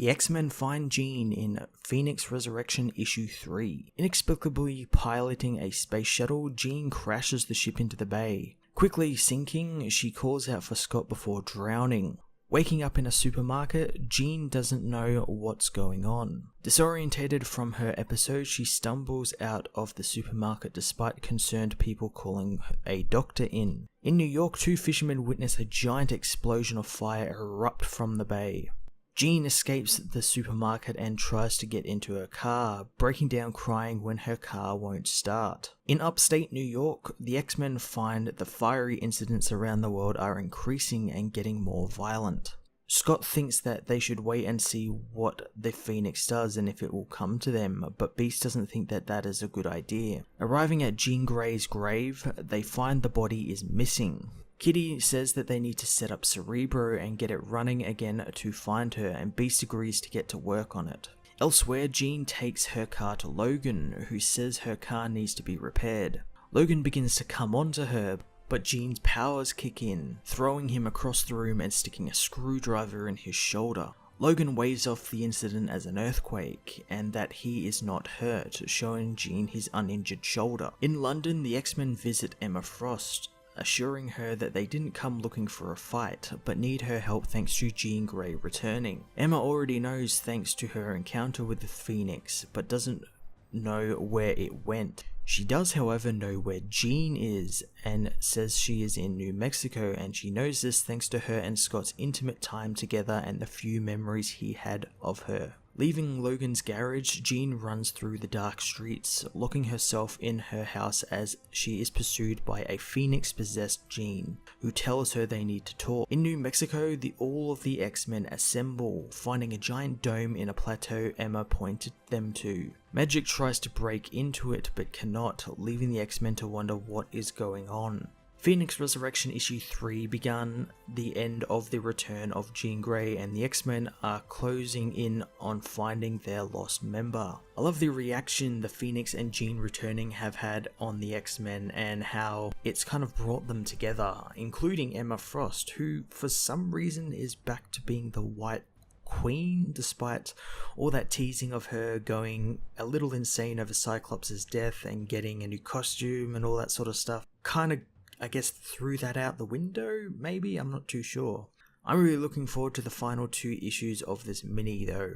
The X-Men find Jean in Phoenix Resurrection Issue 3. Inexplicably piloting a space shuttle, Jean crashes the ship into the bay. Quickly sinking, she calls out for Scott before drowning. Waking up in a supermarket, Jean doesn't know what's going on. Disorientated from her episode, she stumbles out of the supermarket despite concerned people calling a doctor in. In New York, two fishermen witness a giant explosion of fire erupt from the bay. Jean escapes the supermarket and tries to get into her car, breaking down crying when her car won't start. In upstate New York, the X-Men find the fiery incidents around the world are increasing and getting more violent. Scott thinks that they should wait and see what the Phoenix does and if it will come to them, but Beast doesn't think that that is a good idea. Arriving at Jean Grey's grave, they find the body is missing. Kitty says that they need to set up Cerebro and get it running again to find her, and Beast agrees to get to work on it. Elsewhere, Jean takes her car to Logan, who says her car needs to be repaired. Logan begins to come onto her, but Jean's powers kick in, throwing him across the room and sticking a screwdriver in his shoulder. Logan waves off the incident as an earthquake, and that he is not hurt, showing Jean his uninjured shoulder. In London, the X-Men visit Emma Frost, assuring her that they didn't come looking for a fight, but need her help thanks to Jean Grey returning. Emma already knows thanks to her encounter with the Phoenix, but doesn't know where it went. She does, however, know where Jean is, and says she is in New Mexico, and she knows this thanks to her and Scott's intimate time together and the few memories he had of her. Leaving Logan's garage, Jean runs through the dark streets, locking herself in her house as she is pursued by a Phoenix-possessed Jean, who tells her they need to talk. In New Mexico, all of the X-Men assemble, finding a giant dome in a plateau Emma pointed them to. Magic tries to break into it but cannot, leaving the X-Men to wonder what is going on. Phoenix Resurrection Issue 3 began the end of the return of Jean Grey, and the X-Men are closing in on finding their lost member. I love the reaction the Phoenix and Jean returning have had on the X-Men and how it's kind of brought them together, including Emma Frost, who for some reason is back to being the White Queen, despite all that teasing of her going a little insane over Cyclops' death and getting a new costume and all that sort of stuff. Kind of, I guess, threw that out the window, maybe? I'm not too sure. I'm really looking forward to the final 2 issues of this mini though.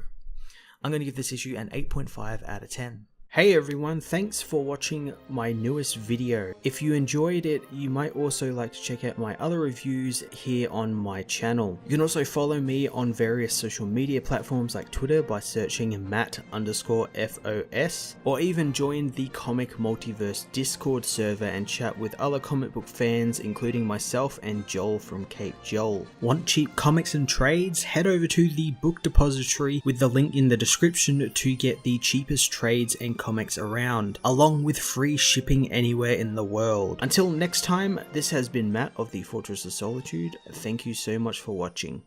I'm going to give this issue an 8.5 out of 10. Hey everyone, thanks for watching my newest video. If you enjoyed it, you might also like to check out my other reviews here on my channel. You can also follow me on various social media platforms like Twitter by searching Matt_FOS, or even join the Comic Multiverse Discord server and chat with other comic book fans, including myself and Joel from Cape Joel. Want cheap comics and trades? Head over to the book depository with the link in the description to get the cheapest trades and comics around, along with free shipping anywhere in the world. Until next time, this has been Matt of the Fortress of Solitude. Thank you so much for watching.